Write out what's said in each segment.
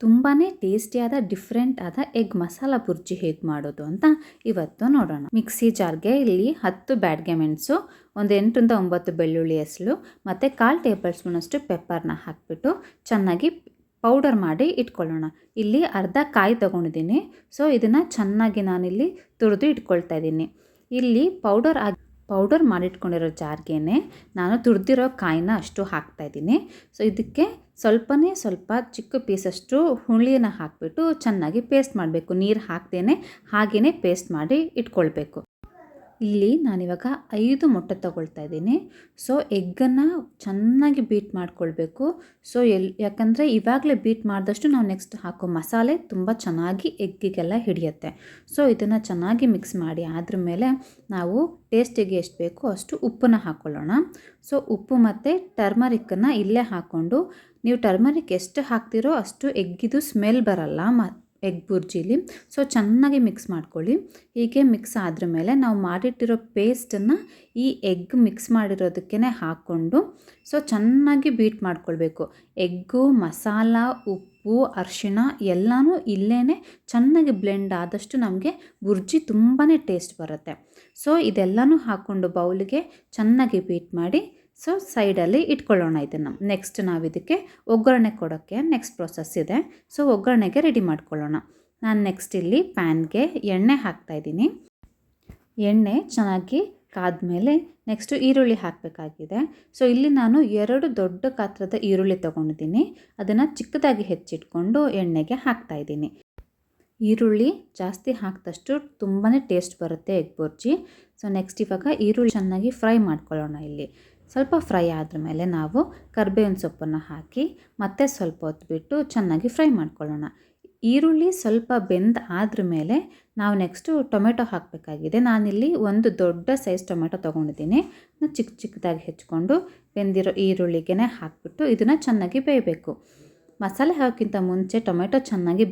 ತುಂಬಾ ಟೇಸ್ಟಿಯಾದ ಡಿಫ್ರೆಂಟ್ ಆದ ಎಗ್ ಮಸಾಲ ಬುರ್ಜಿ ಹೇಗೆ ಮಾಡೋದು ಅಂತ ಇವತ್ತು ನೋಡೋಣ. ಮಿಕ್ಸಿ ಜಾರ್ಗೆ ಇಲ್ಲಿ 10 ಬ್ಯಾಡಗೆ ಮೆಣಸು, ಒಂದು 8ರಿಂದ 9 ಬೆಳ್ಳುಳ್ಳಿ ಹೆಸಳು ಮತ್ತು 1/4 ಟೇಬಲ್ ಸ್ಪೂನಷ್ಟು ಪೆಪ್ಪರ್ನ ಹಾಕಿಬಿಟ್ಟು ಚೆನ್ನಾಗಿ ಪೌಡರ್ ಮಾಡಿ ಇಟ್ಕೊಳ್ಳೋಣ. ಇಲ್ಲಿ ಅರ್ಧ ಕಾಯಿ ತೊಗೊಂಡಿದ್ದೀನಿ. ಸೊ ಇದನ್ನು ಚೆನ್ನಾಗಿ ನಾನಿಲ್ಲಿ ತುರಿದು ಇಟ್ಕೊಳ್ತಾ ಇದ್ದೀನಿ. ಇಲ್ಲಿ ಪೌಡರ್ ಮಾಡಿಟ್ಕೊಂಡಿರೋ ಜಾರ್ಗೆ ನಾನು ತುರಿದಿರೋ ಕಾಯಿನ ಅಷ್ಟು ಹಾಕ್ತಾಯಿದ್ದೀನಿ. ಸೊ ಇದಕ್ಕೆ ಸ್ವಲ್ಪ ಚಿಕ್ಕ ಪೀಸಷ್ಟು ಹುಳಿನ ಹಾಕಿಬಿಟ್ಟು ಚೆನ್ನಾಗಿ ಪೇಸ್ಟ್ ಮಾಡಬೇಕು. ನೀರು ಹಾಕ್ದೇನೆ ಹಾಗೆಯೇ ಪೇಸ್ಟ್ ಮಾಡಿ ಇಟ್ಕೊಳ್ಬೇಕು. ಇಲ್ಲಿ ನಾನಿವಾಗ 5 ಮೊಟ್ಟೆ ತೊಗೊಳ್ತಾ ಇದ್ದೀನಿ. ಸೊ ಎಗ್ಗನ್ನು ಚೆನ್ನಾಗಿ ಬೀಟ್ ಮಾಡ್ಕೊಳ್ಬೇಕು. ಸೊ ಯಾಕಂದರೆ ಇವಾಗಲೇ ಬೀಟ್ ಮಾಡಿದಷ್ಟು ನಾವು ನೆಕ್ಸ್ಟ್ ಹಾಕೋ ಮಸಾಲೆ ತುಂಬ ಚೆನ್ನಾಗಿ ಎಗ್ಗಿಗೆಲ್ಲ ಹಿಡಿಯುತ್ತೆ. ಸೊ ಇದನ್ನು ಚೆನ್ನಾಗಿ ಮಿಕ್ಸ್ ಮಾಡಿ ಆದ್ರ ಮೇಲೆ ನಾವು ಟೇಸ್ಟಿಗೆ ಎಷ್ಟು ಬೇಕೋ ಅಷ್ಟು ಉಪ್ಪನ್ನು ಹಾಕ್ಕೊಳ್ಳೋಣ. ಸೊ ಉಪ್ಪು ಮತ್ತು ಟರ್ಮರಿಕ್ಕನ್ನು ಇಲ್ಲೇ ಹಾಕ್ಕೊಂಡು, ನೀವು ಟರ್ಮರಿಕ್ ಎಷ್ಟು ಹಾಕ್ತಿರೋ ಅಷ್ಟು ಎಗ್ಗಿದು ಸ್ಮೆಲ್ ಬರಲ್ಲ ಎಗ್ ಬುರ್ಜಿಲಿ. ಸೊ ಚೆನ್ನಾಗಿ ಮಿಕ್ಸ್ ಮಾಡ್ಕೊಳ್ಳಿ. ಹೀಗೆ ಮಿಕ್ಸ್ ಆದ್ರ ಮೇಲೆ ನಾವು ಮಾಡಿಟ್ಟಿರೋ ಪೇಸ್ಟನ್ನು ಈ ಎಗ್ ಮಿಕ್ಸ್ ಮಾಡಿರೋದಕ್ಕೇ ಹಾಕ್ಕೊಂಡು ಸೊ ಚೆನ್ನಾಗಿ ಬೀಟ್ ಮಾಡ್ಕೊಳ್ಬೇಕು. ಎಗ್ಗು, ಮಸಾಲ, ಉಪ್ಪು, ಅರಿಶಿಣ ಎಲ್ಲನೂ ಇಲ್ಲೇ ಚೆನ್ನಾಗಿ ಬ್ಲೆಂಡ್ ಆದಷ್ಟು ನಮಗೆ ಬುರ್ಜಿ ತುಂಬಾ ಟೇಸ್ಟ್ ಬರುತ್ತೆ. ಸೊ ಇದೆಲ್ಲನೂ ಹಾಕ್ಕೊಂಡು ಬೌಲಿಗೆ ಚೆನ್ನಾಗಿ ಬೀಟ್ ಮಾಡಿ ಸೊ ಸೈಡಲ್ಲಿ ಇಟ್ಕೊಳ್ಳೋಣ. ಇದನ್ನು ನೆಕ್ಸ್ಟ್ ನಾವು ಇದಕ್ಕೆ ಒಗ್ಗರಣೆ ಕೊಡೋಕ್ಕೆ ನೆಕ್ಸ್ಟ್ ಪ್ರೊಸೆಸ್ ಇದೆ. ಸೊ ಒಗ್ಗರಣೆಗೆ ರೆಡಿ ಮಾಡ್ಕೊಳ್ಳೋಣ. ನಾನು ನೆಕ್ಸ್ಟ್ ಇಲ್ಲಿ ಪ್ಯಾನ್ಗೆ ಎಣ್ಣೆ ಹಾಕ್ತಾಯಿದ್ದೀನಿ. ಎಣ್ಣೆ ಚೆನ್ನಾಗಿ ಕಾದ್ಮೇಲೆ ನೆಕ್ಸ್ಟು ಈರುಳ್ಳಿ ಹಾಕಬೇಕಾಗಿದೆ. ಸೊ ಇಲ್ಲಿ ನಾನು 2 ದೊಡ್ಡ ಗಾತ್ರದ ಈರುಳ್ಳಿ ತೊಗೊಂಡಿದ್ದೀನಿ. ಅದನ್ನು ಚಿಕ್ಕದಾಗಿ ಹೆಚ್ಚಿಟ್ಕೊಂಡು ಎಣ್ಣೆಗೆ ಹಾಕ್ತಾಯಿದ್ದೀನಿ. ಈರುಳ್ಳಿ ಜಾಸ್ತಿ ಹಾಕಿದಷ್ಟು ತುಂಬಾ ಟೇಸ್ಟ್ ಬರುತ್ತೆ ಎಗ್ ಬುರ್ಜಿ. ಸೊ ನೆಕ್ಸ್ಟ್ ಇವಾಗ ಈರುಳ್ಳಿ ಚೆನ್ನಾಗಿ ಫ್ರೈ ಮಾಡ್ಕೊಳ್ಳೋಣ. ಇಲ್ಲಿ ಸ್ವಲ್ಪ ಫ್ರೈ ಆದ ಮೇಲೆ ನಾವು ಕರಿಬೇವಿನ ಸೊಪ್ಪನ್ನು ಹಾಕಿ ಮತ್ತೆ ಸ್ವಲ್ಪ ಹೊತ್ತು ಬಿಟ್ಟು ಚೆನ್ನಾಗಿ ಫ್ರೈ ಮಾಡ್ಕೊಳ್ಳೋಣ. ಈರುಳ್ಳಿ ಸ್ವಲ್ಪ ಆದ್ರ ಮೇಲೆ ನಾವು ನೆಕ್ಸ್ಟು ಟೊಮೆಟೊ ಹಾಕಬೇಕಾಗಿದೆ. ನಾನಿಲ್ಲಿ ಒಂದು ದೊಡ್ಡ ಸೈಜ್ ಟೊಮೆಟೊ ತೊಗೊಂಡಿದ್ದೀನಿ. ಚಿಕ್ಕದಾಗಿ ಹೆಚ್ಕೊಂಡು ಬೆಂದಿರೋ ಈರುಳ್ಳಿಗೆ ಹಾಕಿಬಿಟ್ಟು ಇದನ್ನು ಚೆನ್ನಾಗಿ ಬೇಯಬೇಕು. ಮಸಾಲೆ ಹಾಕೋಕ್ಕಿಂತ ಮುಂಚೆ ಟೊಮೆಟೊ ಚೆನ್ನಾಗಿ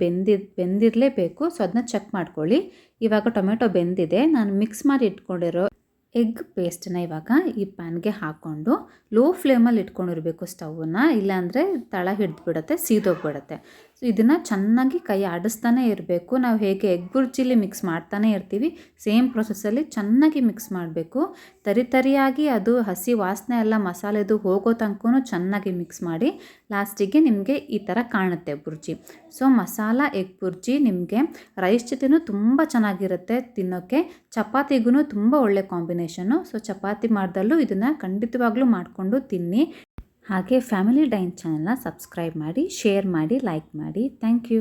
ಬೆಂದಿರಲೇಬೇಕು. ಸೊ ಅದನ್ನ ಚೆಕ್ ಮಾಡ್ಕೊಳ್ಳಿ. ಇವಾಗ ಟೊಮೆಟೊ ಬೆಂದಿದೆ. ನಾನು ಮಿಕ್ಸ್ ಮಾಡಿ ಇಟ್ಕೊಂಡಿರೋ ಎಗ್ ಪೇಸ್ಟನ್ನ ಇವಾಗ ಈ ಪ್ಯಾನ್ಗೆ ಹಾಕ್ಕೊಂಡು ಲೋ ಫ್ಲೇಮಲ್ಲಿ ಇಟ್ಕೊಂಡಿರಬೇಕು ಸ್ಟವನ್ನು, ಇಲ್ಲಾಂದರೆ ತಳ ಹಿಡಿದ್ಬಿಡುತ್ತೆ, ಸೀದೋಗ್ಬಿಡುತ್ತೆ. ಸೊ ಇದನ್ನು ಚೆನ್ನಾಗಿ ಕೈ ಆಡಿಸ್ತಾನೆ ಇರಬೇಕು. ನಾವು ಹೇಗೆ ಎಗ್ ಬುರ್ಜಿಲಿ ಮಿಕ್ಸ್ ಮಾಡ್ತಾನೆ ಇರ್ತೀವಿ ಸೇಮ್ ಪ್ರೊಸೆಸ್ಸಲ್ಲಿ ಚೆನ್ನಾಗಿ ಮಿಕ್ಸ್ ಮಾಡಬೇಕು. ತರಿಯಾಗಿ ಅದು ಹಸಿ ವಾಸನೆ ಎಲ್ಲ ಮಸಾಲೆದು ಹೋಗೋ ತನಕ ಚೆನ್ನಾಗಿ ಮಿಕ್ಸ್ ಮಾಡಿ ಲಾಸ್ಟಿಗೆ ನಿಮಗೆ ಈ ಥರ ಕಾಣುತ್ತೆ ಬುರ್ಜಿ. ಸೊ ಮಸಾಲ ಎಗ್ ಬುರ್ಜಿ ನಿಮಗೆ ರೈಸ್ ಜೊತೆನೂ ತುಂಬ ಚೆನ್ನಾಗಿರುತ್ತೆ ತಿನ್ನೋಕ್ಕೆ. ಚಪಾತಿಗೂ ತುಂಬ ಒಳ್ಳೆ ಕಾಂಬಿನೇಷನ್ನು. ಸೊ ಚಪಾತಿ ಮಾಡ್ದಲ್ಲೂ ಇದನ್ನು ಖಂಡಿತವಾಗ್ಲೂ ಮಾಡಿಕೊಂಡು ತಿನ್ನಿ. ಹಾಗೆ ಫ್ಯಾಮಿಲಿ ಡೈನ್ ಚಾನಲ್ನ ಸಬ್ಸ್ಕ್ರೈಬ್ ಮಾಡಿ, ಶೇರ್ ಮಾಡಿ, ಲೈಕ್ ಮಾಡಿ. Thank you.